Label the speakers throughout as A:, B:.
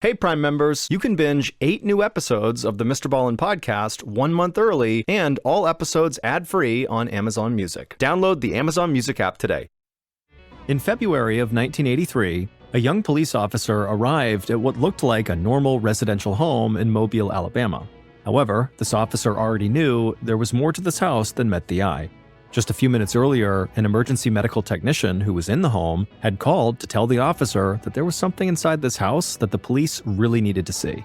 A: Hey, Prime members, you can binge 8 new episodes of the MrBallen podcast 1 month early and all episodes ad-free on Amazon Music. Download the Amazon Music app today. In February of 1983, a young police officer arrived at what looked like a normal residential home in Mobile, Alabama. However, this officer already knew there was more to this house than met the eye. Just a few minutes earlier, an emergency medical technician who was in the home had called to tell the officer that there was something inside this house that the police really needed to see.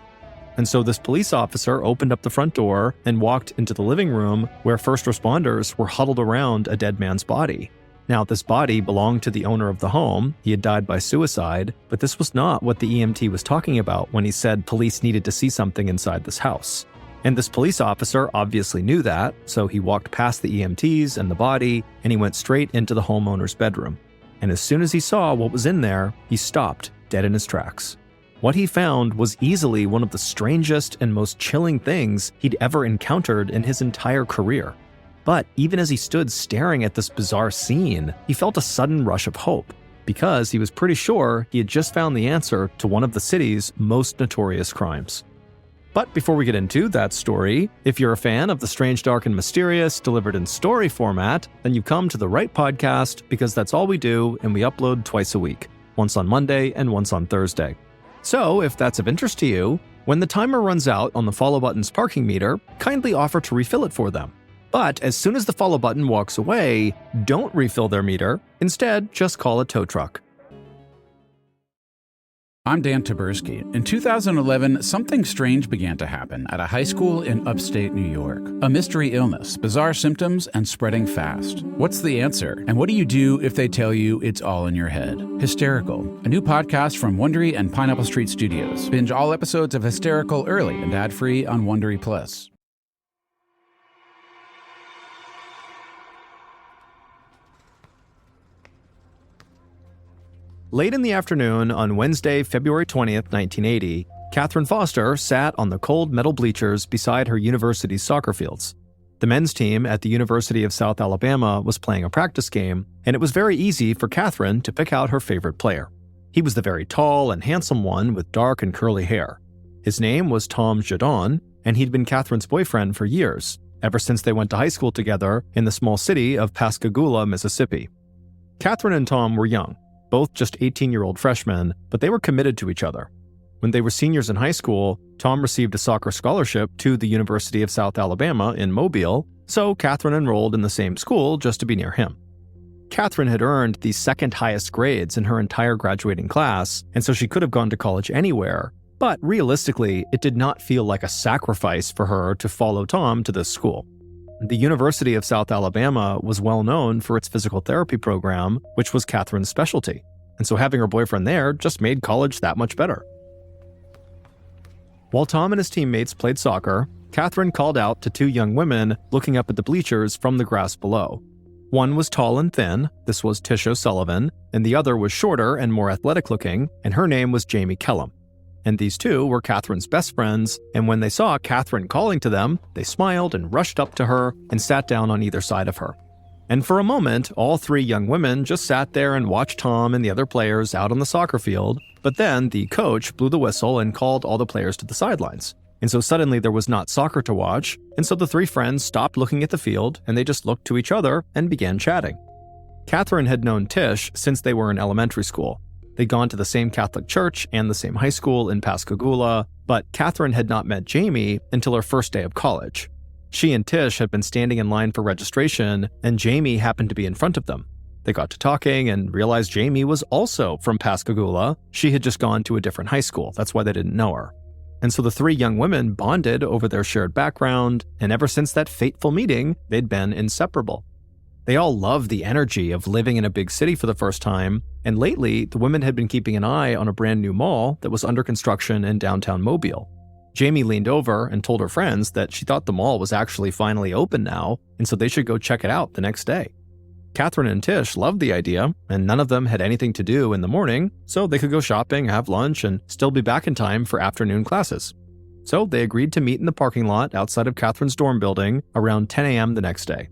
A: And so this police officer opened up the front door and walked into the living room where first responders were huddled around a dead man's body. Now, this body belonged to the owner of the home. He had died by suicide, but this was not what the EMT was talking about when he said police needed to see something inside this house. And this police officer obviously knew that, so he walked past the EMTs and the body, and he went straight into the homeowner's bedroom. And as soon as he saw what was in there, he stopped, dead in his tracks. What he found was easily one of the strangest and most chilling things he'd ever encountered in his entire career. But even as he stood staring at this bizarre scene, he felt a sudden rush of hope, because he was pretty sure he had just found the answer to one of the city's most notorious crimes. But before we get into that story, if you're a fan of the strange, dark, and mysterious delivered in story format, then you've come to the right podcast, because that's all we do, and we upload twice a week, once on Monday and once on Thursday. So if that's of interest to you, when the timer runs out on the follow button's parking meter, kindly offer to refill it for them. But as soon as the follow button walks away, don't refill their meter. Instead, just call a tow truck.
B: I'm Dan Taberski. In 2011, something strange began to happen at a high school in upstate New York. A mystery illness, bizarre symptoms, and spreading fast. What's the answer? And what do you do if they tell you it's all in your head? Hysterical, a new podcast from Wondery and Pineapple Street Studios. Binge all episodes of Hysterical early and ad-free on Wondery Plus.
A: Late in the afternoon on Wednesday, February 20th, 1980, Catherine Foster sat on the cold metal bleachers beside her university's soccer fields. The men's team at the University of South Alabama was playing a practice game, and it was very easy for Catherine to pick out her favorite player. He was the very tall and handsome one with dark and curly hair. His name was Tom Jadon, and he'd been Catherine's boyfriend for years, ever since they went to high school together in the small city of Pascagoula, Mississippi. Catherine and Tom were young, both just 18-year-old freshmen, but they were committed to each other. When they were seniors in high school, Tom received a soccer scholarship to the University of South Alabama in Mobile, so Catherine enrolled in the same school just to be near him. Catherine had earned the second highest grades in her entire graduating class, and so she could have gone to college anywhere, but realistically, it did not feel like a sacrifice for her to follow Tom to this school. The University of South Alabama was well known for its physical therapy program, which was Catherine's specialty, and so having her boyfriend there just made college that much better. While Tom and his teammates played soccer, Catherine called out to two young women looking up at the bleachers from the grass below. One was tall and thin, this was Tish O'Sullivan, and the other was shorter and more athletic looking, and her name was Jamie Kellum. And these two were Catherine's best friends, and when they saw Catherine calling to them, they smiled and rushed up to her and sat down on either side of her. And for a moment, all three young women just sat there and watched Tom and the other players out on the soccer field, but then the coach blew the whistle and called all the players to the sidelines. And so suddenly there was not soccer to watch, and so the three friends stopped looking at the field, and they just looked to each other and began chatting. Catherine had known Tish since they were in elementary school. They'd gone to the same Catholic church and the same high school in Pascagoula, but Catherine had not met Jamie until her first day of college. She and Tish had been standing in line for registration, and Jamie happened to be in front of them. They got to talking and realized Jamie was also from Pascagoula. She had just gone to a different high school, that's why they didn't know her. And so the three young women bonded over their shared background, and ever since that fateful meeting, they'd been inseparable. They all loved the energy of living in a big city for the first time, and lately, the women had been keeping an eye on a brand new mall that was under construction in downtown Mobile. Jamie leaned over and told her friends that she thought the mall was actually finally open now, and so they should go check it out the next day. Catherine and Tish loved the idea, and none of them had anything to do in the morning, so they could go shopping, have lunch, and still be back in time for afternoon classes. So they agreed to meet in the parking lot outside of Catherine's dorm building around 10 a.m. the next day.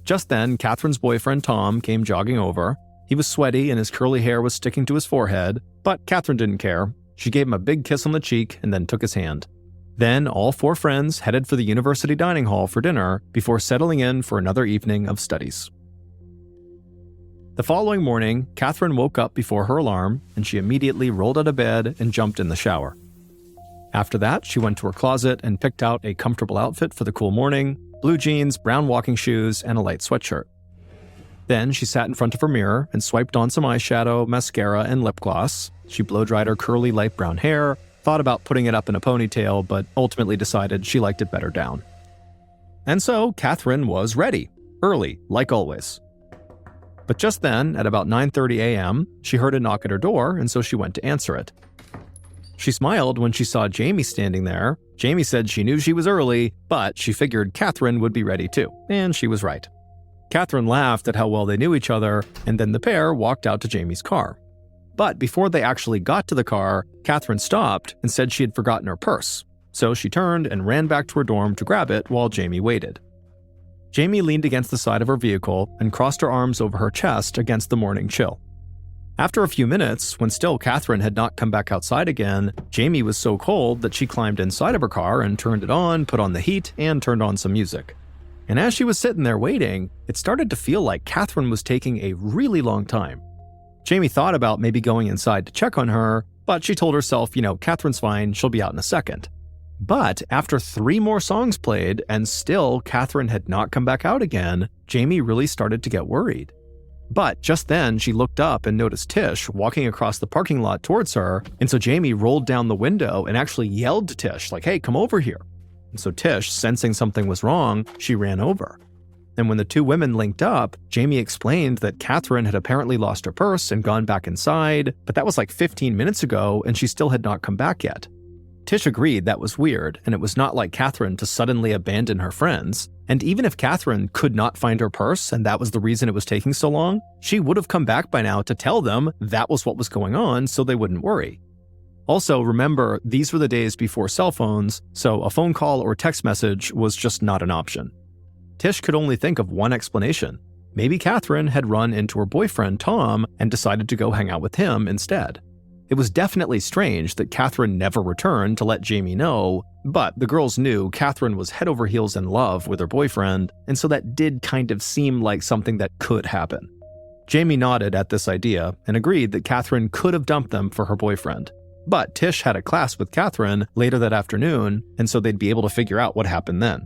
A: Just then, Catherine's boyfriend Tom came jogging over. He was sweaty and his curly hair was sticking to his forehead, but Catherine didn't care. She gave him a big kiss on the cheek and then took his hand. Then all 4 friends headed for the university dining hall for dinner before settling in for another evening of studies. The following morning, Catherine woke up before her alarm, and she immediately rolled out of bed and jumped in the shower. After that, she went to her closet and picked out a comfortable outfit for the cool morning: blue jeans, brown walking shoes, and a light sweatshirt. Then she sat in front of her mirror and swiped on some eyeshadow, mascara, and lip gloss. She blow-dried her curly light brown hair, thought about putting it up in a ponytail, but ultimately decided she liked it better down. And so, Catherine was ready, early, like always. But just then, at about 9:30 a.m., she heard a knock at her door, and so she went to answer it. She smiled when she saw Jamie standing there. Jamie said she knew she was early, but she figured Catherine would be ready too, and she was right. Catherine laughed at how well they knew each other, and then the pair walked out to Jamie's car. But before they actually got to the car, Catherine stopped and said she had forgotten her purse. So she turned and ran back to her dorm to grab it while Jamie waited. Jamie leaned against the side of her vehicle and crossed her arms over her chest against the morning chill. After a few minutes, when still Catherine had not come back outside again, Jamie was so cold that she climbed inside of her car and turned it on, put on the heat, and turned on some music. And as she was sitting there waiting, it started to feel like Catherine was taking a really long time. Jamie thought about maybe going inside to check on her, but she told herself, Catherine's fine, she'll be out in a second. But after 3 more songs played and still Catherine had not come back out again, Jamie really started to get worried. But just then she looked up and noticed Tish walking across the parking lot towards her, and so Jamie rolled down the window and actually yelled to Tish, like, "Hey, come over here." And so Tish, sensing something was wrong, she ran over. And when the 2 women linked up, Jamie explained that Catherine had apparently lost her purse and gone back inside, but that was like 15 minutes ago and she still had not come back yet. Tish agreed that was weird, and it was not like Catherine to suddenly abandon her friends. And even if Catherine could not find her purse and that was the reason it was taking so long, she would have come back by now to tell them that was what was going on so they wouldn't worry. Also, remember, these were the days before cell phones, so a phone call or text message was just not an option. Tish could only think of one explanation. Maybe Catherine had run into her boyfriend, Tom, and decided to go hang out with him instead. It was definitely strange that Catherine never returned to let Jamie know, but the girls knew Catherine was head over heels in love with her boyfriend, and so that did kind of seem like something that could happen. Jamie nodded at this idea and agreed that Catherine could have dumped them for her boyfriend. But Tish had a class with Catherine later that afternoon, and so they'd be able to figure out what happened then.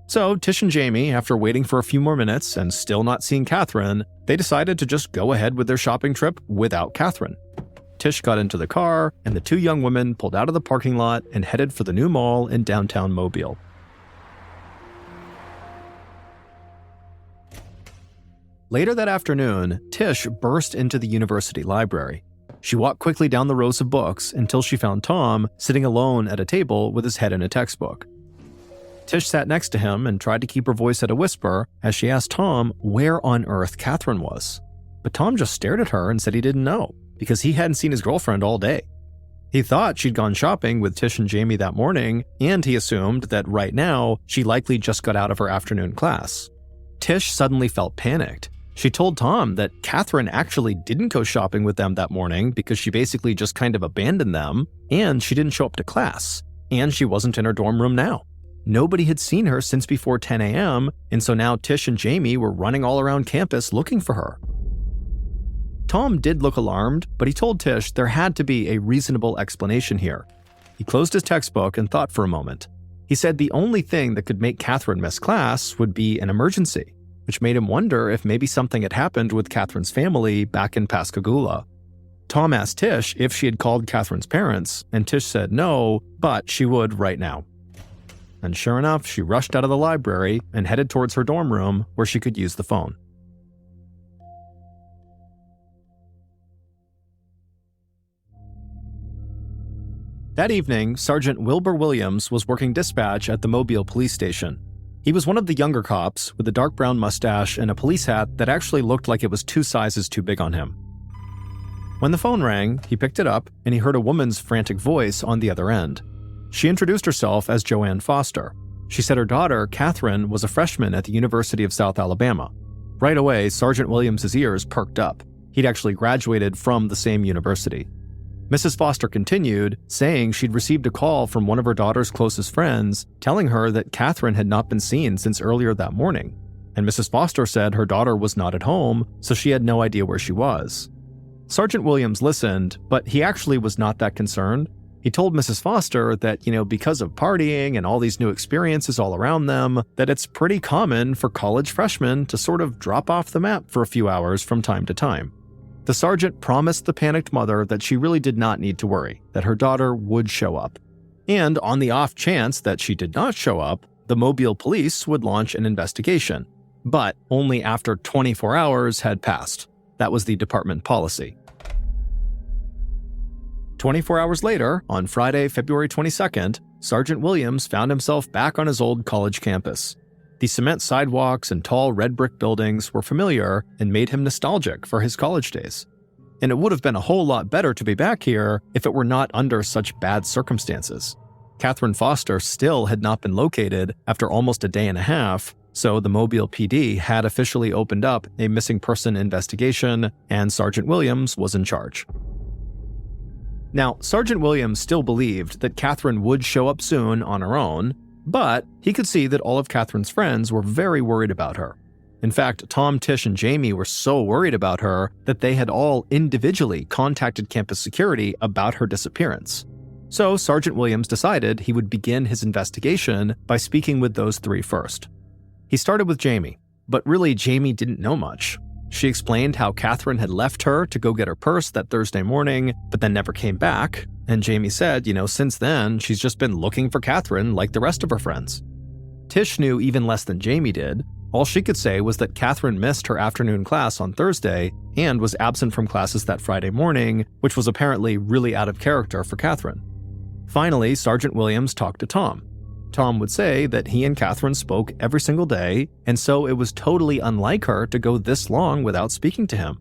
A: So Tish and Jamie, after waiting for a few more minutes and still not seeing Catherine, they decided to just go ahead with their shopping trip without Catherine. Tish got into the car, and the 2 young women pulled out of the parking lot and headed for the new mall in downtown Mobile. Later that afternoon, Tish burst into the university library. She walked quickly down the rows of books until she found Tom sitting alone at a table with his head in a textbook. Tish sat next to him and tried to keep her voice at a whisper as she asked Tom where on earth Catherine was. But Tom just stared at her and said he didn't know, because he hadn't seen his girlfriend all day. He thought she'd gone shopping with Tish and Jamie that morning, and he assumed that right now she likely just got out of her afternoon class. Tish suddenly felt panicked. She told Tom that Catherine actually didn't go shopping with them that morning because she basically just kind of abandoned them, and she didn't show up to class, and she wasn't in her dorm room now. Nobody had seen her since before 10 a.m., and so now Tish and Jamie were running all around campus looking for her. Tom did look alarmed, but he told Tish there had to be a reasonable explanation here. He closed his textbook and thought for a moment. He said the only thing that could make Catherine miss class would be an emergency, which made him wonder if maybe something had happened with Catherine's family back in Pascagoula. Tom asked Tish if she had called Catherine's parents, and Tish said no, but she would right now. And sure enough, she rushed out of the library and headed towards her dorm room where she could use the phone. That evening, Sergeant Wilbur Williams was working dispatch at the Mobile police station. He was one of the younger cops with a dark brown mustache and a police hat that actually looked like it was 2 sizes too big on him. When the phone rang, he picked it up and he heard a woman's frantic voice on the other end. She introduced herself as Joanne Foster. She said her daughter, Catherine, was a freshman at the University of South Alabama. Right away, Sergeant Williams' ears perked up. He'd actually graduated from the same university. Mrs. Foster continued, saying she'd received a call from one of her daughter's closest friends telling her that Catherine had not been seen since earlier that morning. And Mrs. Foster said her daughter was not at home, so she had no idea where she was. Sergeant Williams listened, but he actually was not that concerned. He told Mrs. Foster that, because of partying and all these new experiences all around them, that it's pretty common for college freshmen to sort of drop off the map for a few hours from time to time. The sergeant promised the panicked mother that she really did not need to worry, that her daughter would show up. And on the off chance that she did not show up, the Mobile police would launch an investigation. But only after 24 hours had passed. That was the department policy. 24 hours later, on Friday, February 22nd, Sergeant Williams found himself back on his old college campus. The cement sidewalks and tall red brick buildings were familiar and made him nostalgic for his college days. And it would have been a whole lot better to be back here if it were not under such bad circumstances. Catherine Foster still had not been located after almost a day and a half, so the Mobile PD had officially opened up a missing person investigation, and Sergeant Williams was in charge. Now, Sergeant Williams still believed that Catherine would show up soon on her own, but he could see that all of Catherine's friends were very worried about her. In fact, Tom, Tish, and Jamie were so worried about her that they had all individually contacted campus security about her disappearance. So Sergeant Williams decided he would begin his investigation by speaking with those three first. He started with Jamie, but really Jamie didn't know much. She explained how Catherine had left her to go get her purse that Thursday morning, but then never came back. And Jamie said, since then, she's just been looking for Catherine like the rest of her friends. Tish knew even less than Jamie did. All she could say was that Catherine missed her afternoon class on Thursday and was absent from classes that Friday morning, which was apparently really out of character for Catherine. Finally, Sergeant Williams talked to Tom. Tom would say that he and Catherine spoke every single day, and so it was totally unlike her to go this long without speaking to him.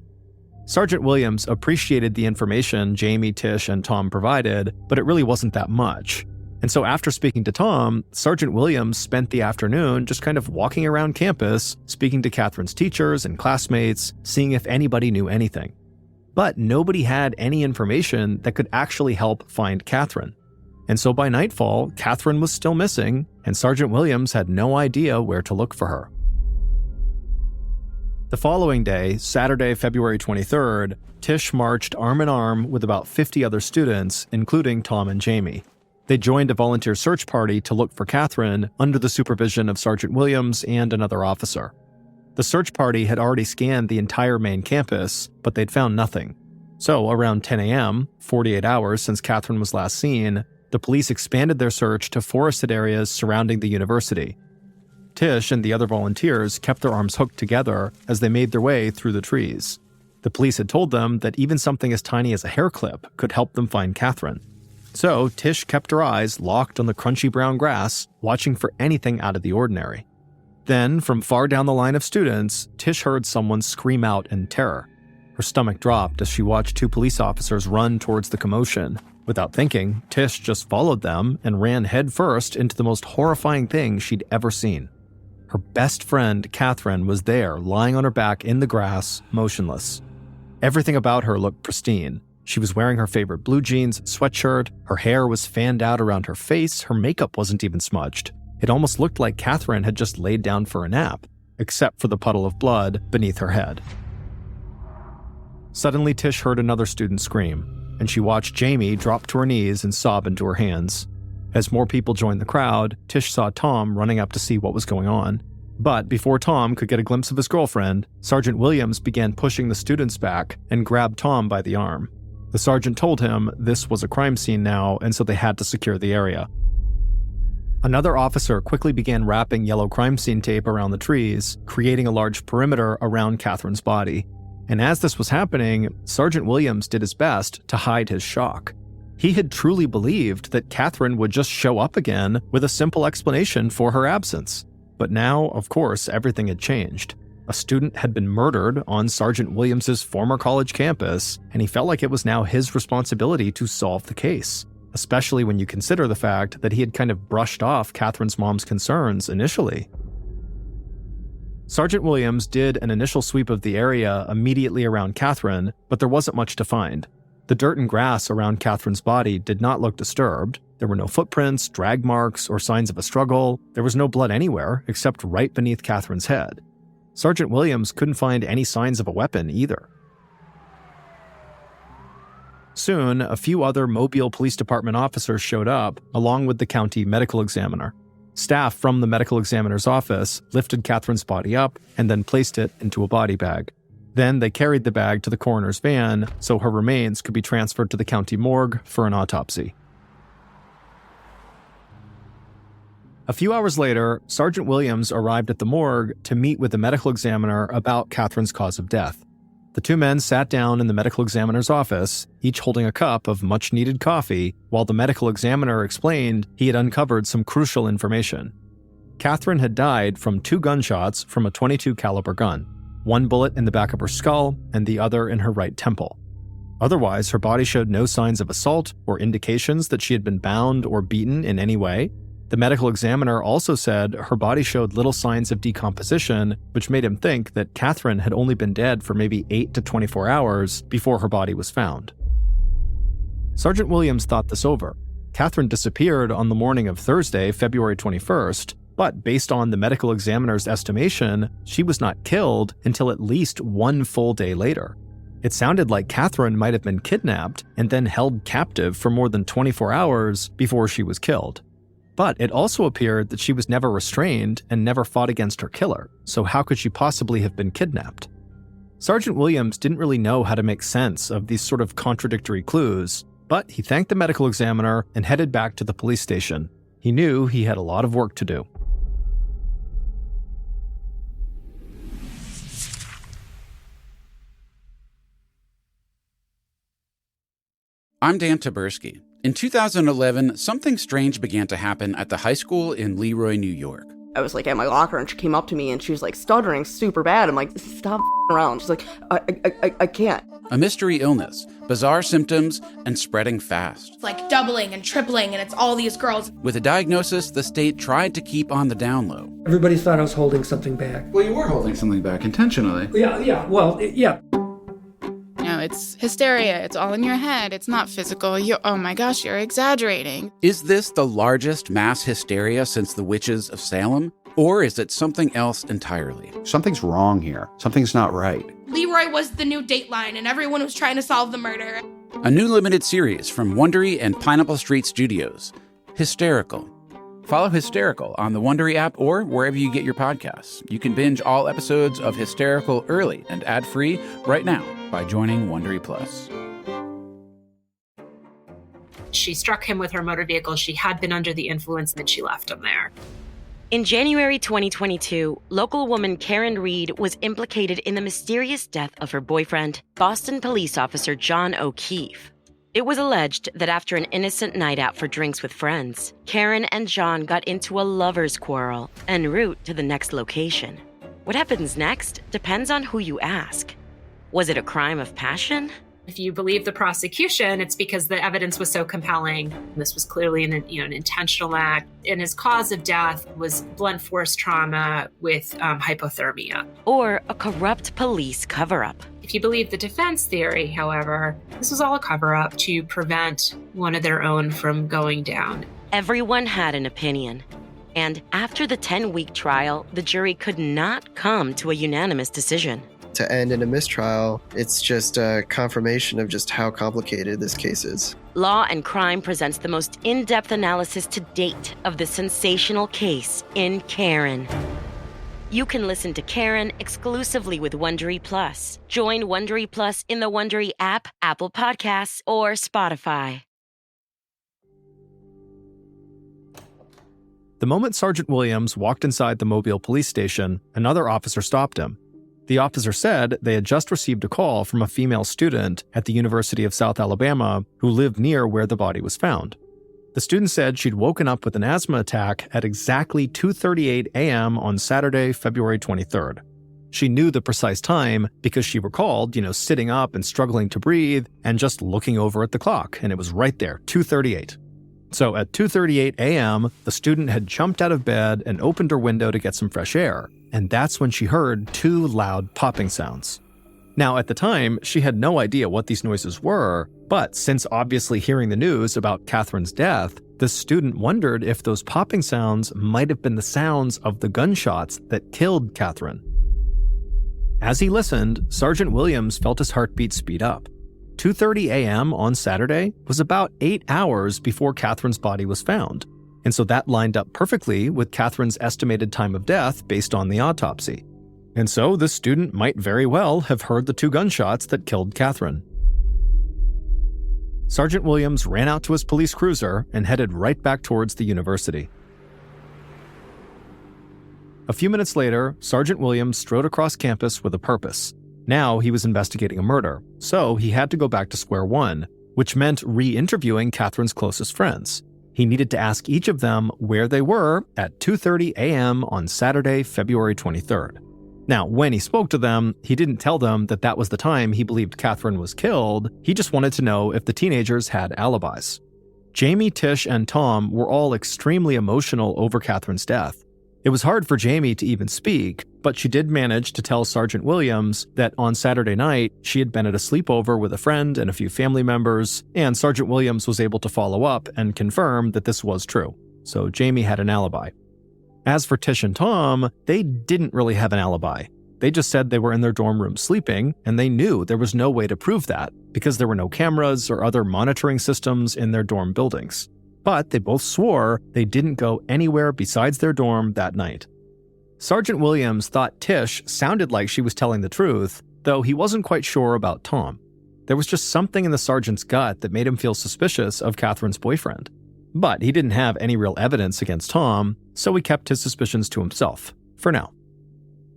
A: Sergeant Williams appreciated the information Jamie, Tish, and Tom provided, but it really wasn't that much. And so after speaking to Tom, Sergeant Williams spent the afternoon just kind of walking around campus, speaking to Catherine's teachers and classmates, seeing if anybody knew anything. But nobody had any information that could actually help find Catherine. And so by nightfall, Catherine was still missing, and Sergeant Williams had no idea where to look for her. The following day, Saturday, February 23rd, Tish marched arm in arm with about 50 other students, including Tom and Jamie. They joined a volunteer search party to look for Catherine under the supervision of Sergeant Williams and another officer. The search party had already scanned the entire main campus, but they'd found nothing. So around 10 a.m., 48 hours since Catherine was last seen, the police expanded their search to forested areas surrounding the university. Tish and the other volunteers kept their arms hooked together as they made their way through the trees. The police had told them that even something as tiny as a hair clip could help them find Catherine. So Tish kept her eyes locked on the crunchy brown grass, watching for anything out of the ordinary. Then, from far down the line of students, Tish heard someone scream out in terror. Her stomach dropped as she watched two police officers run towards the commotion. Without thinking, Tish just followed them and ran headfirst into the most horrifying thing she'd ever seen. Her best friend, Catherine, was there, lying on her back in the grass, motionless. Everything about her looked pristine. She was wearing her favorite blue jeans, sweatshirt, her hair was fanned out around her face, her makeup wasn't even smudged. It almost looked like Catherine had just laid down for a nap, except for the puddle of blood beneath her head. Suddenly, Tish heard another student scream, and she watched Jamie drop to her knees and sob into her hands. As more people joined the crowd, Tish saw Tom running up to see what was going on. But before Tom could get a glimpse of his girlfriend, Sergeant Williams began pushing the students back and grabbed Tom by the arm. The sergeant told him this was a crime scene now, and so they had to secure the area. Another officer quickly began wrapping yellow crime scene tape around the trees, creating a large perimeter around Catherine's body. And as this was happening, Sergeant Williams did his best to hide his shock. He had truly believed that Catherine would just show up again with a simple explanation for her absence. But now, of course, everything had changed. A student had been murdered on Sergeant Williams's former college campus, and he felt like it was now his responsibility to solve the case, especially when you consider the fact that he had kind of brushed off Catherine's mom's concerns initially. Sergeant Williams did an initial sweep of the area immediately around Catherine, but there wasn't much to find. The dirt and grass around Catherine's body did not look disturbed. There were no footprints, drag marks, or signs of a struggle. There was no blood anywhere except right beneath Catherine's head. Sergeant Williams couldn't find any signs of a weapon either. Soon, a few other Mobile Police Department officers showed up, along with the county medical examiner. Staff from the medical examiner's office lifted Catherine's body up and then placed it into a body bag. Then they carried the bag to the coroner's van so her remains could be transferred to the county morgue for an autopsy. A few hours later, Sergeant Williams arrived at the morgue to meet with the medical examiner about Catherine's cause of death. The two men sat down in the medical examiner's office, each holding a cup of much-needed coffee, while the medical examiner explained he had uncovered some crucial information. Catherine had died from 2 gunshots from a .22 caliber gun, one bullet in the back of her skull and the other in her right temple. Otherwise, her body showed no signs of assault or indications that she had been bound or beaten in any way. The medical examiner also said her body showed little signs of decomposition, which made him think that Catherine had only been dead for maybe 8 to 24 hours before her body was found. Sergeant Williams thought this over. Catherine disappeared on the morning of Thursday, February 21st, but based on the medical examiner's estimation, she was not killed until at least 1 full day later. It sounded like Catherine might have been kidnapped and then held captive for more than 24 hours before she was killed. But it also appeared that she was never restrained and never fought against her killer, so how could she possibly have been kidnapped? Sergeant Williams didn't really know how to make sense of these sort of contradictory clues, but he thanked the medical examiner and headed back to the police station. He knew he had a lot of work to do.
B: I'm Dan Taberski. In 2011, something strange began to happen at the high school in Leroy, New York.
C: I was like at my locker and she came up to me and she was like stuttering super bad. I'm like, stop around. She's like, I can't.
B: A mystery illness, bizarre symptoms, and spreading fast.
D: It's like doubling and tripling, and it's all these girls.
B: With a diagnosis, the state tried to keep on the down low.
E: Everybody thought I was holding something back.
B: Well, you were holding something back intentionally.
E: Yeah.
F: No, it's hysteria. It's all in your head. It's not physical. Oh my gosh, you're exaggerating.
B: Is this the largest mass hysteria since the witches of Salem? Or is it something else entirely?
G: Something's wrong here. Something's not right.
D: Leroy was the new Dateline, and everyone was trying to solve the murder.
B: A new limited series from Wondery and Pineapple Street Studios, Hysterical. Follow Hysterical on the Wondery app or wherever you get your podcasts. You can binge all episodes of Hysterical early and ad-free right now by joining Wondery Plus.
H: She struck him with her motor vehicle. She had been under the influence and she left him there.
I: In January 2022, local woman Karen Reed was implicated in the mysterious death of her boyfriend, Boston police officer John O'Keefe. It was alleged that after an innocent night out for drinks with friends, Karen and John got into a lover's quarrel en route to the next location. What happens next depends on who you ask. Was it a crime of passion?
H: If you believe the prosecution, it's because the evidence was so compelling. This was clearly an intentional act, and his cause of death was blunt force trauma with hypothermia.
I: Or a corrupt police cover-up.
H: If you believe the defense theory, however, this was all a cover-up to prevent one of their own from going down.
I: Everyone had an opinion. And after the 10-week trial, the jury could not come to a unanimous decision.
J: To end in a mistrial, it's just a confirmation of just how complicated this case is.
I: Law and Crime presents the most in-depth analysis to date of the sensational case in Karen. You can listen to Karen exclusively with Wondery Plus. Join Wondery Plus in the Wondery app, Apple Podcasts, or Spotify.
A: The moment Sergeant Williams walked inside the Mobile police station, another officer stopped him. The officer said they had just received a call from a female student at the University of South Alabama who lived near where the body was found. The student said she'd woken up with an asthma attack at exactly 2:38 a.m. on Saturday, February 23rd. She knew the precise time because she recalled, sitting up and struggling to breathe and just looking over at the clock, and it was right there, 2:38. So at 2:38 a.m., the student had jumped out of bed and opened her window to get some fresh air, and that's when she heard 2 loud popping sounds. Now, at the time, she had no idea what these noises were, but since obviously hearing the news about Catherine's death, the student wondered if those popping sounds might have been the sounds of the gunshots that killed Catherine. As he listened, Sergeant Williams felt his heartbeat speed up. 2:30 a.m. on Saturday was about 8 hours before Catherine's body was found, and so that lined up perfectly with Catherine's estimated time of death based on the autopsy. And so this student might very well have heard the 2 gunshots that killed Catherine. Sergeant Williams ran out to his police cruiser and headed right back towards the university. A few minutes later, Sergeant Williams strode across campus with a purpose. Now he was investigating a murder, so he had to go back to square one, which meant re-interviewing Catherine's closest friends. He needed to ask each of them where they were at 2:30 a.m. on Saturday, February 23rd. Now, when he spoke to them, he didn't tell them that that was the time he believed Catherine was killed. He just wanted to know if the teenagers had alibis. Jamie, Tish, and Tom were all extremely emotional over Catherine's death. It was hard for Jamie to even speak, but she did manage to tell Sergeant Williams that on Saturday night, she had been at a sleepover with a friend and a few family members, and Sergeant Williams was able to follow up and confirm that this was true. So Jamie had an alibi. As for Tish and Tom, they didn't really have an alibi. They just said they were in their dorm room sleeping, and they knew there was no way to prove that because there were no cameras or other monitoring systems in their dorm buildings. But they both swore they didn't go anywhere besides their dorm that night. Sergeant Williams thought Tish sounded like she was telling the truth, though he wasn't quite sure about Tom. There was just something in the sergeant's gut that made him feel suspicious of Catherine's boyfriend. But he didn't have any real evidence against Tom, so he kept his suspicions to himself, for now.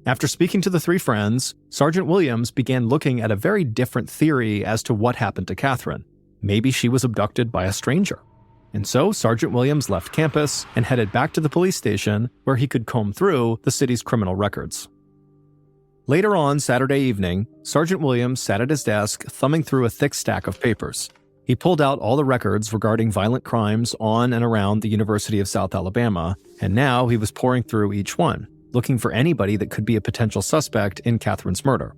A: After speaking to the 3 friends, Sergeant Williams began looking at a very different theory as to what happened to Catherine. Maybe she was abducted by a stranger. And so Sergeant Williams left campus and headed back to the police station where he could comb through the city's criminal records. Later on Saturday evening, Sergeant Williams sat at his desk thumbing through a thick stack of papers. He pulled out all the records regarding violent crimes on and around the University of South Alabama, and now he was poring through each one, looking for anybody that could be a potential suspect in Catherine's murder.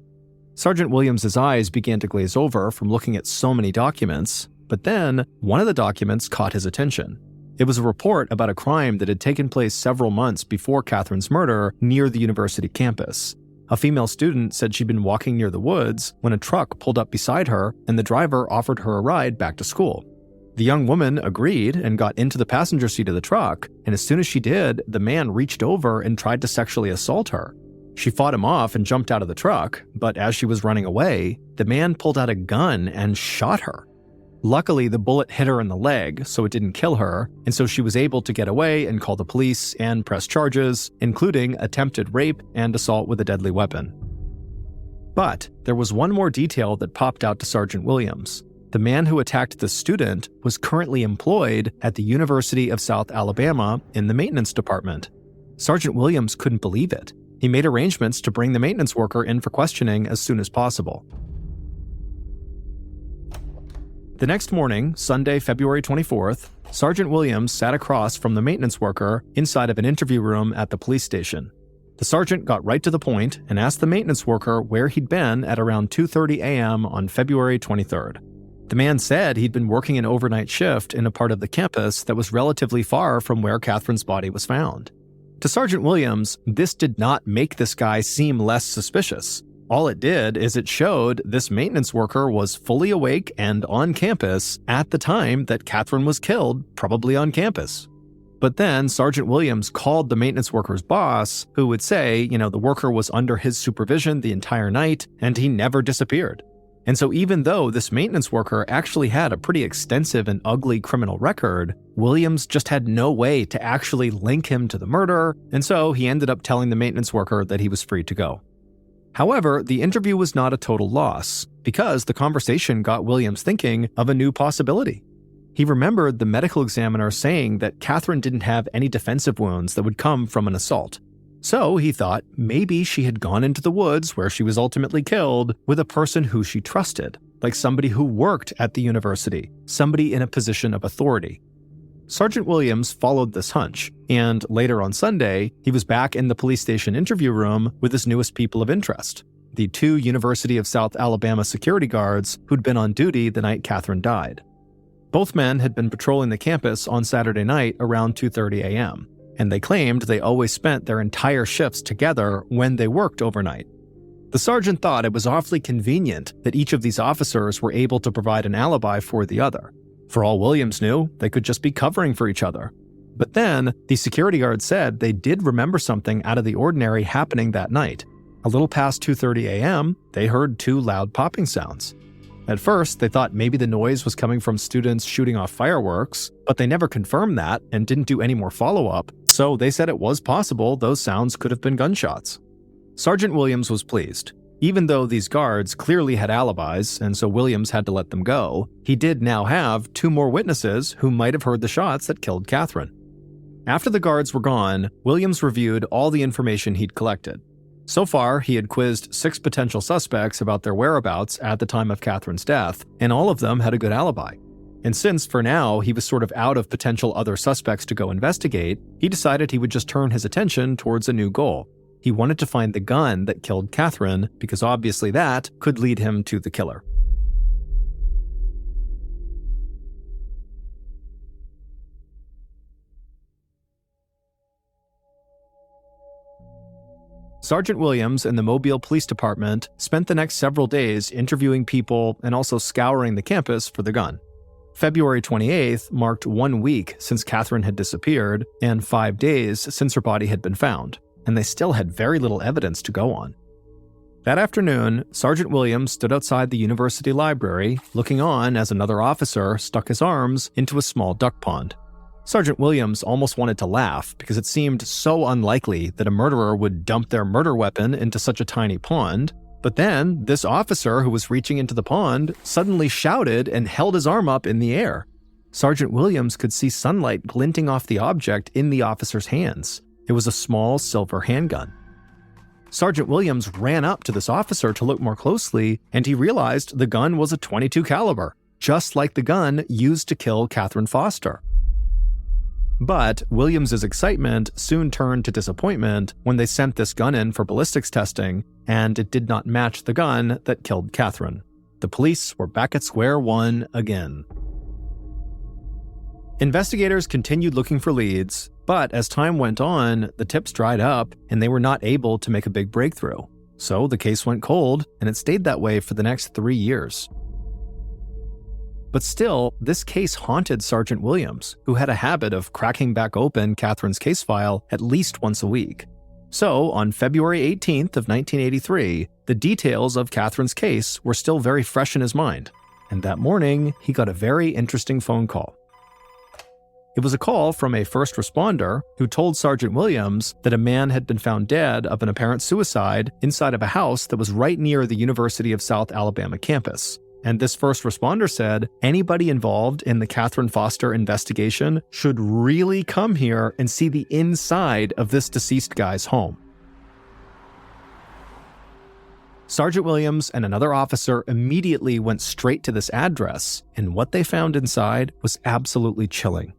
A: Sergeant Williams' eyes began to glaze over from looking at so many documents, but then one of the documents caught his attention. It was a report about a crime that had taken place several months before Catherine's murder near the university campus. A female student said she'd been walking near the woods when a truck pulled up beside her and the driver offered her a ride back to school. The young woman agreed and got into the passenger seat of the truck, and as soon as she did, the man reached over and tried to sexually assault her. She fought him off and jumped out of the truck, but as she was running away, the man pulled out a gun and shot her. Luckily, the bullet hit her in the leg, so it didn't kill her, and so she was able to get away and call the police and press charges, including attempted rape and assault with a deadly weapon. But there was one more detail that popped out to Sergeant Williams. The man who attacked the student was currently employed at the University of South Alabama in the maintenance department. Sergeant Williams couldn't believe it. He made arrangements to bring the maintenance worker in for questioning as soon as possible. The next morning, Sunday, February 24th, Sergeant Williams sat across from the maintenance worker inside of an interview room at the police station. The sergeant got right to the point and asked the maintenance worker where he'd been at around 2:30 a.m. on February 23rd. The man said he'd been working an overnight shift in a part of the campus that was relatively far from where Catherine's body was found. To Sergeant Williams, this did not make this guy seem less suspicious. All it did is it showed this maintenance worker was fully awake and on campus at the time that Catherine was killed, probably on campus. But then Sergeant Williams called the maintenance worker's boss, who would say, the worker was under his supervision the entire night and he never disappeared. And so even though this maintenance worker actually had a pretty extensive and ugly criminal record, Williams just had no way to actually link him to the murder, and so he ended up telling the maintenance worker that he was free to go. However, the interview was not a total loss, because the conversation got Williams thinking of a new possibility. He remembered the medical examiner saying that Catherine didn't have any defensive wounds that would come from an assault. So he thought maybe she had gone into the woods where she was ultimately killed with a person who she trusted, like somebody who worked at the university, somebody in a position of authority. Sergeant Williams followed this hunch, and later on Sunday, he was back in the police station interview room with his newest people of interest. the 2 University of South Alabama security guards who'd been on duty the night Catherine died. Both men had been patrolling the campus on Saturday night around 2:30 a.m., and they claimed they always spent their entire shifts together when they worked overnight. The sergeant thought it was awfully convenient that each of these officers were able to provide an alibi for the other. For all Williams knew, they could just be covering for each other. But then, the security guard said they did remember something out of the ordinary happening that night. A little past 2:30 a.m., they heard 2 loud popping sounds. At first, they thought maybe the noise was coming from students shooting off fireworks, but they never confirmed that and didn't do any more follow-up, so they said it was possible those sounds could have been gunshots. Sergeant Williams was pleased. Even though these guards clearly had alibis, and so Williams had to let them go, he did now have 2 more witnesses who might have heard the shots that killed Catherine. After the guards were gone, Williams reviewed all the information he'd collected. So far, he had quizzed 6 potential suspects about their whereabouts at the time of Catherine's death, and all of them had a good alibi. And since, for now, he was sort of out of potential other suspects to go investigate, he decided he would just turn his attention towards a new goal. He wanted to find the gun that killed Catherine, because obviously that could lead him to the killer. Sergeant Williams and the Mobile Police Department spent the next several days interviewing people and also scouring the campus for the gun. February 28th marked 1 week since Catherine had disappeared and 5 days since her body had been found, and they still had very little evidence to go on. That afternoon, Sergeant Williams stood outside the university library, looking on as another officer stuck his arms into a small duck pond. Sergeant Williams almost wanted to laugh because it seemed so unlikely that a murderer would dump their murder weapon into such a tiny pond. But then, this officer who was reaching into the pond suddenly shouted and held his arm up in the air. Sergeant Williams could see sunlight glinting off the object in the officer's hands. It was a small silver handgun. Sergeant Williams ran up to this officer to look more closely, and he realized the gun was a .22 caliber, just like the gun used to kill Catherine Foster. But Williams's excitement soon turned to disappointment when they sent this gun in for ballistics testing, and it did not match the gun that killed Catherine. The police were back at square one again. Investigators continued looking for leads, but as time went on, the tips dried up and they were not able to make a big breakthrough. So the case went cold, and it stayed that way for the next 3 years. But still, this case haunted Sergeant Williams, who had a habit of cracking back open Catherine's case file at least once a week. So, on February 18th of 1983, the details of Catherine's case were still very fresh in his mind. And that morning, he got a very interesting phone call. It was a call from a first responder who told Sergeant Williams that a man had been found dead of an apparent suicide inside of a house that was right near the University of South Alabama campus. And this first responder said anybody involved in the Catherine Foster investigation should really come here and see the inside of this deceased guy's home. Sergeant Williams and another officer immediately went straight to this address, and what they found inside was absolutely chilling.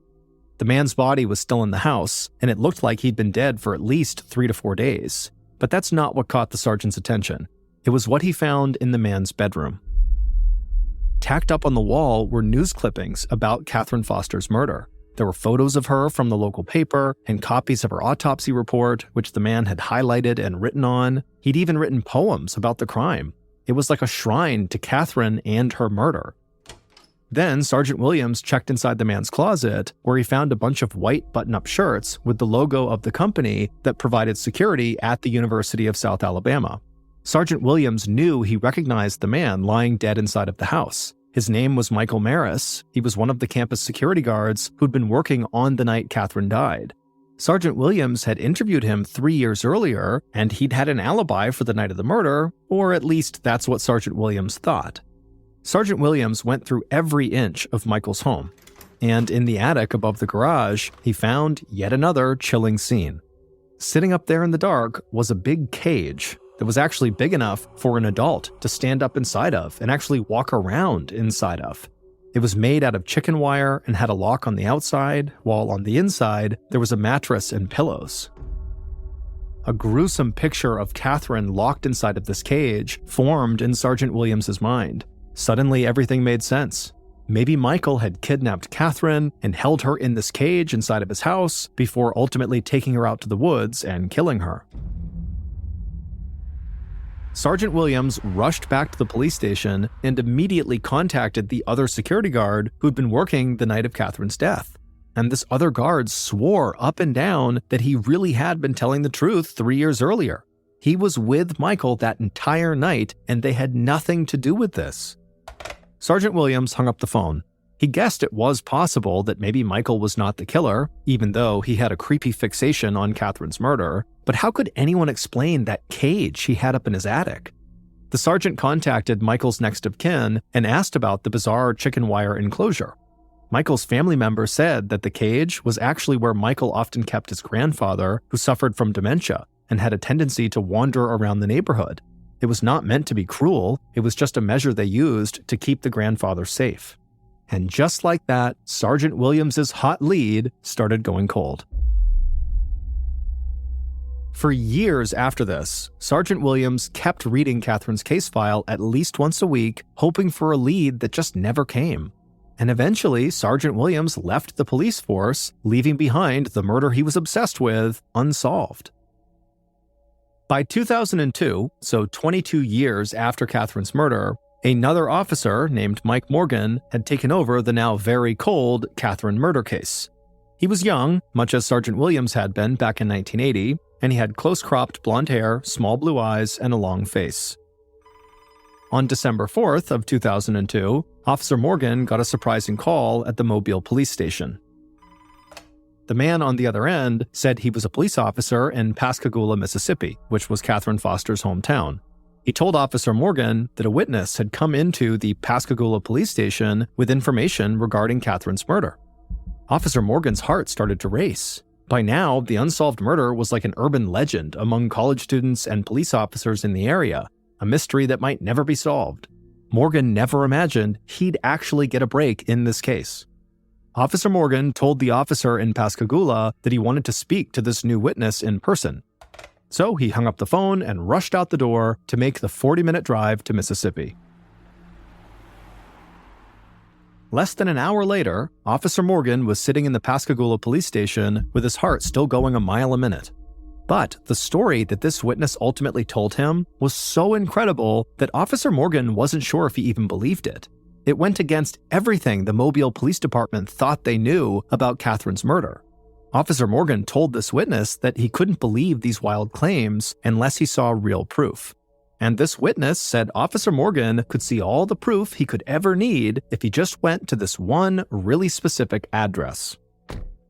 A: The man's body was still in the house, and it looked like he'd been dead for at least 3 to 4 days. But that's not what caught the sergeant's attention. It was what he found in the man's bedroom. Tacked up on the wall were news clippings about Catherine Foster's murder. There were photos of her from the local paper and copies of her autopsy report, which the man had highlighted and written on. He'd even written poems about the crime. It was like a shrine to Catherine and her murder. Then Sergeant Williams checked inside the man's closet, where he found a bunch of white button-up shirts with the logo of the company that provided security at the University of South Alabama. Sergeant Williams knew he recognized the man lying dead inside of the house. His name was Michael Maris. He was one of the campus security guards who'd been working on the night Catherine died. Sergeant Williams had interviewed him 3 years earlier, and he'd had an alibi for the night of the murder, or at least that's what Sergeant Williams thought. Sergeant Williams went through every inch of Michael's home, and in the attic above the garage, he found yet another chilling scene. Sitting up there in the dark was a big cage that was actually big enough for an adult to stand up inside of and actually walk around inside of. It was made out of chicken wire and had a lock on the outside, while on the inside, there was a mattress and pillows. A gruesome picture of Catherine locked inside of this cage formed in Sergeant Williams' mind. Suddenly, everything made sense. Maybe Michael had kidnapped Catherine and held her in this cage inside of his house before ultimately taking her out to the woods and killing her. Sergeant Williams rushed back to the police station and immediately contacted the other security guard who'd been working the night of Catherine's death. And this other guard swore up and down that he really had been telling the truth 3 years earlier. He was with Michael that entire night, and they had nothing to do with this. Sergeant Williams hung up the phone. He guessed it was possible that maybe Michael was not the killer, even though he had a creepy fixation on Catherine's murder. But how could anyone explain that cage he had up in his attic? The sergeant contacted Michael's next of kin and asked about the bizarre chicken wire enclosure. Michael's family member said that the cage was actually where Michael often kept his grandfather, who suffered from dementia and had a tendency to wander around the neighborhood. It was not meant to be cruel, it was just a measure they used to keep the grandfather safe. And just like that, Sergeant Williams' hot lead started going cold. For years after this, Sergeant Williams kept reading Catherine's case file at least once a week, hoping for a lead that just never came. And eventually, Sergeant Williams left the police force, leaving behind the murder he was obsessed with unsolved. By 2002, so 22 years after Catherine's murder, another officer named Mike Morgan had taken over the now very cold Catherine murder case. He was young, much as Sergeant Williams had been back in 1980, and he had close-cropped blonde hair, small blue eyes, and a long face. On December 4th of 2002, Officer Morgan got a surprising call at the Mobile police station. The man on the other end said he was a police officer in Pascagoula, Mississippi, which was Catherine Foster's hometown. He told Officer Morgan that a witness had come into the Pascagoula police station with information regarding Catherine's murder. Officer Morgan's heart started to race. By now, the unsolved murder was like an urban legend among college students and police officers in the area, a mystery that might never be solved. Morgan never imagined he'd actually get a break in this case. Officer Morgan told the officer in Pascagoula that he wanted to speak to this new witness in person. So he hung up the phone and rushed out the door to make the 40-minute drive to Mississippi. Less than an hour later, Officer Morgan was sitting in the Pascagoula police station with his heart still going a mile a minute. But the story that this witness ultimately told him was so incredible that Officer Morgan wasn't sure if he even believed it. It went against everything the Mobile Police Department thought they knew about Catherine's murder. Officer Morgan told this witness that he couldn't believe these wild claims unless he saw real proof. And this witness said Officer Morgan could see all the proof he could ever need if he just went to this one really specific address.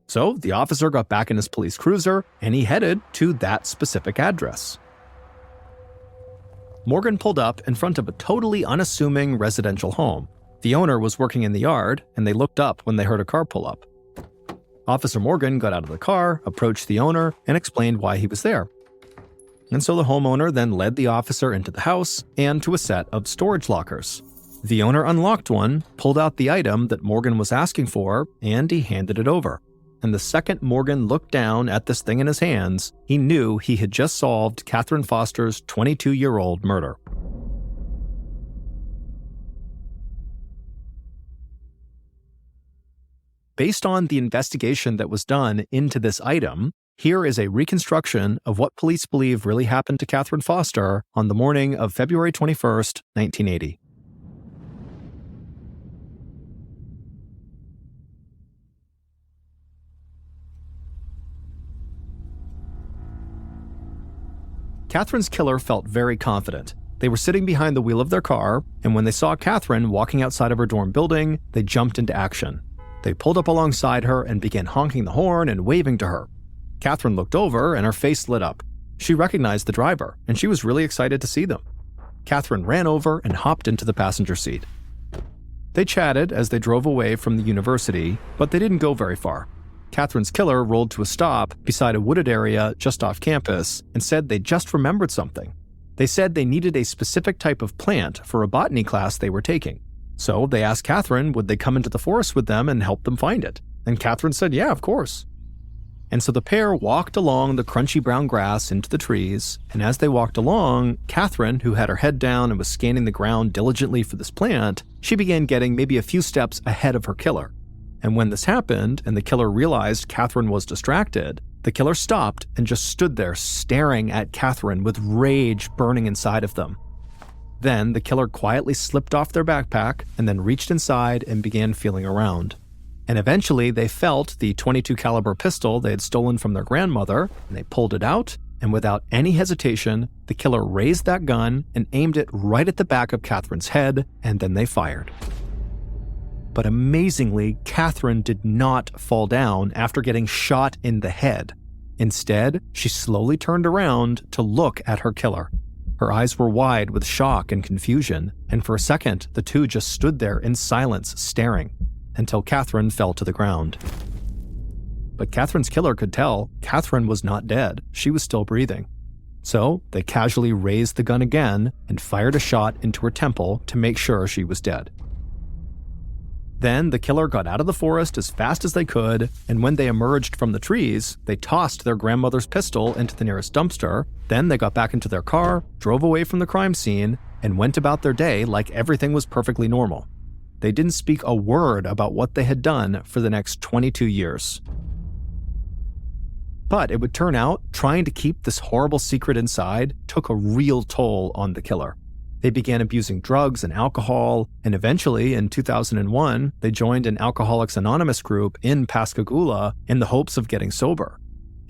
A: So the officer got back in his police cruiser and he headed to that specific address. Morgan pulled up in front of a totally unassuming residential home. The owner was working in the yard and they looked up when they heard a car pull up. Officer Morgan got out of the car, approached the owner, and explained why he was there. And so the homeowner then led the officer into the house and to a set of storage lockers. The owner unlocked one, pulled out the item that Morgan was asking for, and he handed it over. And the second Morgan looked down at this thing in his hands, he knew he had just solved Catherine Foster's 22-year-old murder. Based on the investigation that was done into this item, here is a reconstruction of what police believe really happened to Catherine Foster on the morning of February 21st, 1980. Catherine's killer felt very confident. They were sitting behind the wheel of their car, and when they saw Catherine walking outside of her dorm building, they jumped into action. They pulled up alongside her and began honking the horn and waving to her. Catherine looked over and her face lit up. She recognized the driver, and she was really excited to see them. Catherine ran over and hopped into the passenger seat. They chatted as they drove away from the university, but they didn't go very far. Catherine's killer rolled to a stop beside a wooded area just off campus and said they just remembered something. They said they needed a specific type of plant for a botany class they were taking. So they asked Catherine would they come into the forest with them and help them find it. And Catherine said, yeah, of course. And so the pair walked along the crunchy brown grass into the trees, and as they walked along, Catherine, who had her head down and was scanning the ground diligently for this plant, she began getting maybe a few steps ahead of her killer. And when this happened, and the killer realized Catherine was distracted, the killer stopped and just stood there staring at Catherine with rage burning inside of them. Then the killer quietly slipped off their backpack and then reached inside and began feeling around. And eventually they felt the .22 caliber pistol they had stolen from their grandmother, and they pulled it out, and without any hesitation, the killer raised that gun and aimed it right at the back of Catherine's head, and then they fired. But amazingly, Catherine did not fall down after getting shot in the head. Instead, she slowly turned around to look at her killer. Her eyes were wide with shock and confusion, and for a second, the two just stood there in silence, staring, until Catherine fell to the ground. But Catherine's killer could tell Catherine was not dead. She was still breathing. So they casually raised the gun again and fired a shot into her temple to make sure she was dead. Then the killer got out of the forest as fast as they could, and when they emerged from the trees, they tossed their grandmother's pistol into the nearest dumpster. Then they got back into their car, drove away from the crime scene, and went about their day like everything was perfectly normal. They didn't speak a word about what they had done for the next 22 years. But it would turn out trying to keep this horrible secret inside took a real toll on the killer. They began abusing drugs and alcohol, and eventually, in 2001, they joined an Alcoholics Anonymous group in Pascagoula in the hopes of getting sober.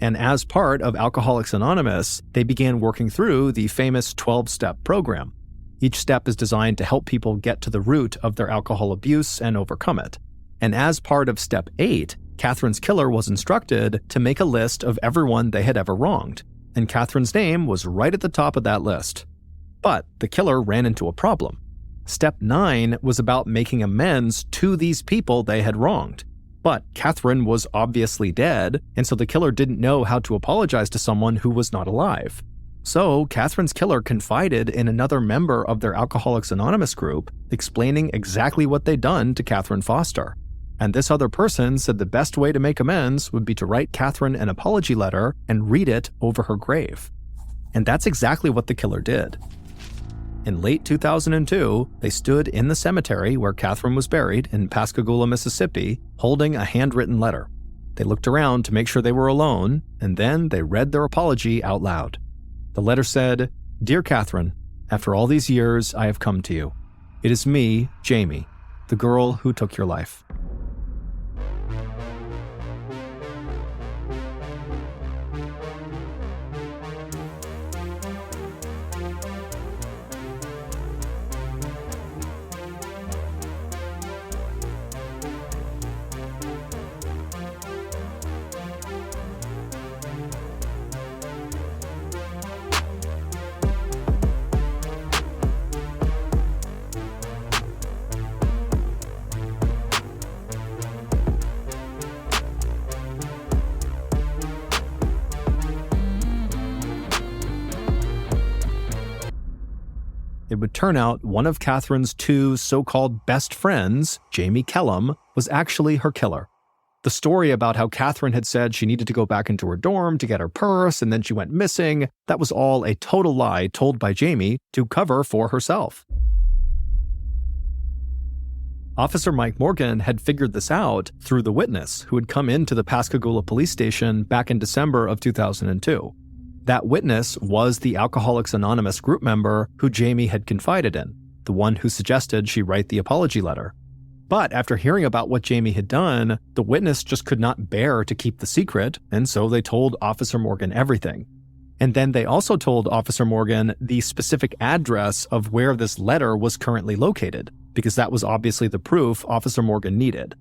A: And as part of Alcoholics Anonymous, they began working through the famous 12-step program. Each step is designed to help people get to the root of their alcohol abuse and overcome it. And as part of Step 8, Catherine's killer was instructed to make a list of everyone they had ever wronged, and Catherine's name was right at the top of that list. But the killer ran into a problem. Step 9 was about making amends to these people they had wronged. But Catherine was obviously dead, and so the killer didn't know how to apologize to someone who was not alive. So Catherine's killer confided in another member of their Alcoholics Anonymous group, explaining exactly what they'd done to Catherine Foster. And this other person said the best way to make amends would be to write Catherine an apology letter and read it over her grave. And that's exactly what the killer did. In late 2002, they stood in the cemetery where Catherine was buried in Pascagoula, Mississippi, holding a handwritten letter. They looked around to make sure they were alone, and then they read their apology out loud. The letter said, "Dear Catherine, after all these years, I have come to you. It is me, Jamie, the girl who took your life." It would turn out one of Catherine's two so-called best friends, Jamie Kellum, was actually her killer. The story about how Catherine had said she needed to go back into her dorm to get her purse and then she went missing, that was all a total lie told by Jamie to cover for herself. Officer Mike Morgan had figured this out through the witness who had come into the Pascagoula police station back in December of 2002. That witness was the Alcoholics Anonymous group member who Jamie had confided in, the one who suggested she write the apology letter. But after hearing about what Jamie had done, the witness just could not bear to keep the secret, and so they told Officer Morgan everything. And then they also told Officer Morgan the specific address of where this letter was currently located, because that was obviously the proof Officer Morgan needed.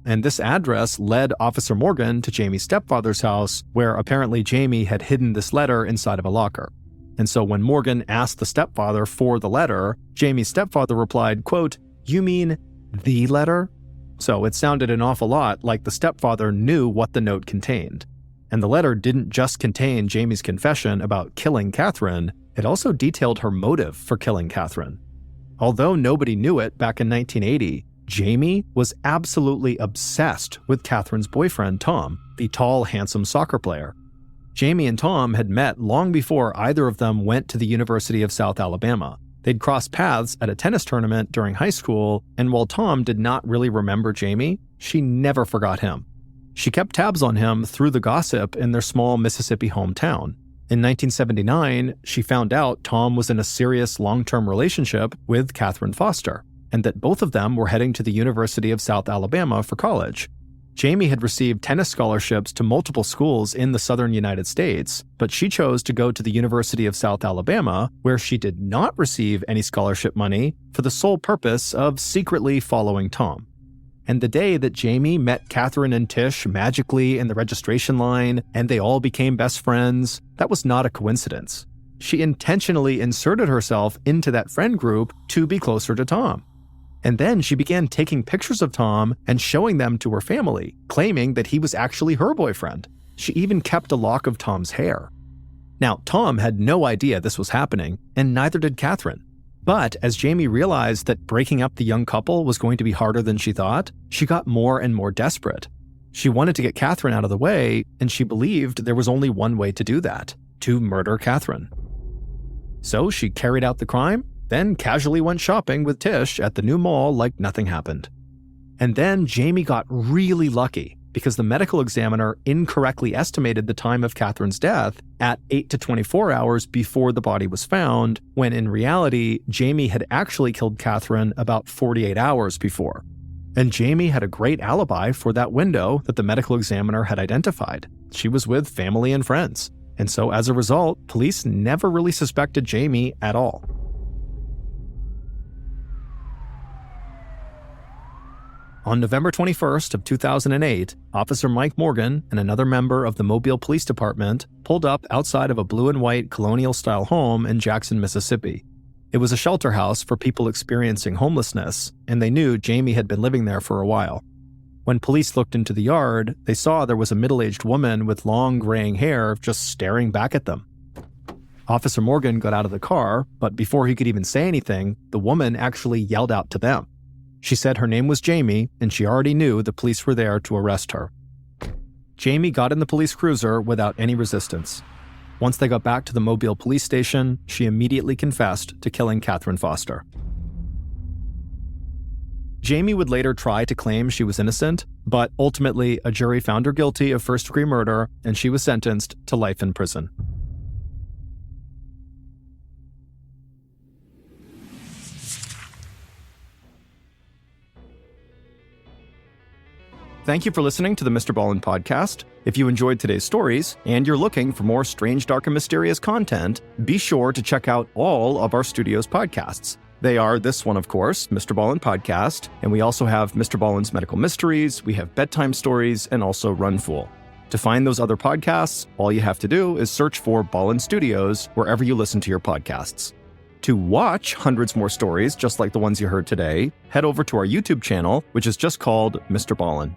A: And this address led Officer Morgan to Jamie's stepfather's house, where apparently Jamie had hidden this letter inside of a locker. And so when Morgan asked the stepfather for the letter, Jamie's stepfather replied, quote, "You mean the letter?" So it sounded an awful lot like the stepfather knew what the note contained. And the letter didn't just contain Jamie's confession about killing Catherine, it also detailed her motive for killing Catherine. Although nobody knew it back in 1980, Jamie was absolutely obsessed with Catherine's boyfriend, Tom, the tall, handsome soccer player. Jamie and Tom had met long before either of them went to the University of South Alabama. They'd crossed paths at a tennis tournament during high school, and while Tom did not really remember Jamie, she never forgot him. She kept tabs on him through the gossip in their small Mississippi hometown. In 1979, she found out Tom was in a serious long-term relationship with Catherine Foster, and that both of them were heading to the University of South Alabama for college. Jamie had received tennis scholarships to multiple schools in the southern United States, but she chose to go to the University of South Alabama, where she did not receive any scholarship money, for the sole purpose of secretly following Tom. And the day that Jamie met Catherine and Tish magically in the registration line and they all became best friends, that was not a coincidence. She intentionally inserted herself into that friend group to be closer to Tom. And then she began taking pictures of Tom and showing them to her family, claiming that he was actually her boyfriend. She even kept a lock of Tom's hair. Now, Tom had no idea this was happening, and neither did Catherine. But as Jamie realized that breaking up the young couple was going to be harder than she thought, she got more and more desperate. She wanted to get Catherine out of the way, and she believed there was only one way to do that: to murder Catherine. So she carried out the crime, then casually went shopping with Tish at the new mall like nothing happened. And then Jamie got really lucky because the medical examiner incorrectly estimated the time of Catherine's death at 8 to 24 hours before the body was found, when in reality, Jamie had actually killed Catherine about 48 hours before. And Jamie had a great alibi for that window that the medical examiner had identified. She was with family and friends. And so as a result, police never really suspected Jamie at all. On November 21st of 2008, Officer Mike Morgan and another member of the Mobile Police Department pulled up outside of a blue and white colonial-style home in Jackson, Mississippi. It was a shelter house for people experiencing homelessness, and they knew Jamie had been living there for a while. When police looked into the yard, they saw there was a middle-aged woman with long graying hair just staring back at them. Officer Morgan got out of the car, but before he could even say anything, the woman actually yelled out to them. She said her name was Jamie, and she already knew the police were there to arrest her. Jamie got in the police cruiser without any resistance. Once they got back to the Mobile police station, she immediately confessed to killing Catherine Foster. Jamie would later try to claim she was innocent, but ultimately a jury found her guilty of first-degree murder, and she was sentenced to life in prison. Thank you for listening to the MrBallen podcast. If you enjoyed today's stories and you're looking for more strange, dark, and mysterious content, be sure to check out all of our studio's podcasts. They are this one, of course, MrBallen Podcast, and we also have MrBallen's Medical Mysteries, we have Bedtime Stories, and also Run Fool. To find those other podcasts, all you have to do is search for Ballen Studios wherever you listen to your podcasts. To watch hundreds more stories just like the ones you heard today, head over to our YouTube channel, which is just called MrBallen.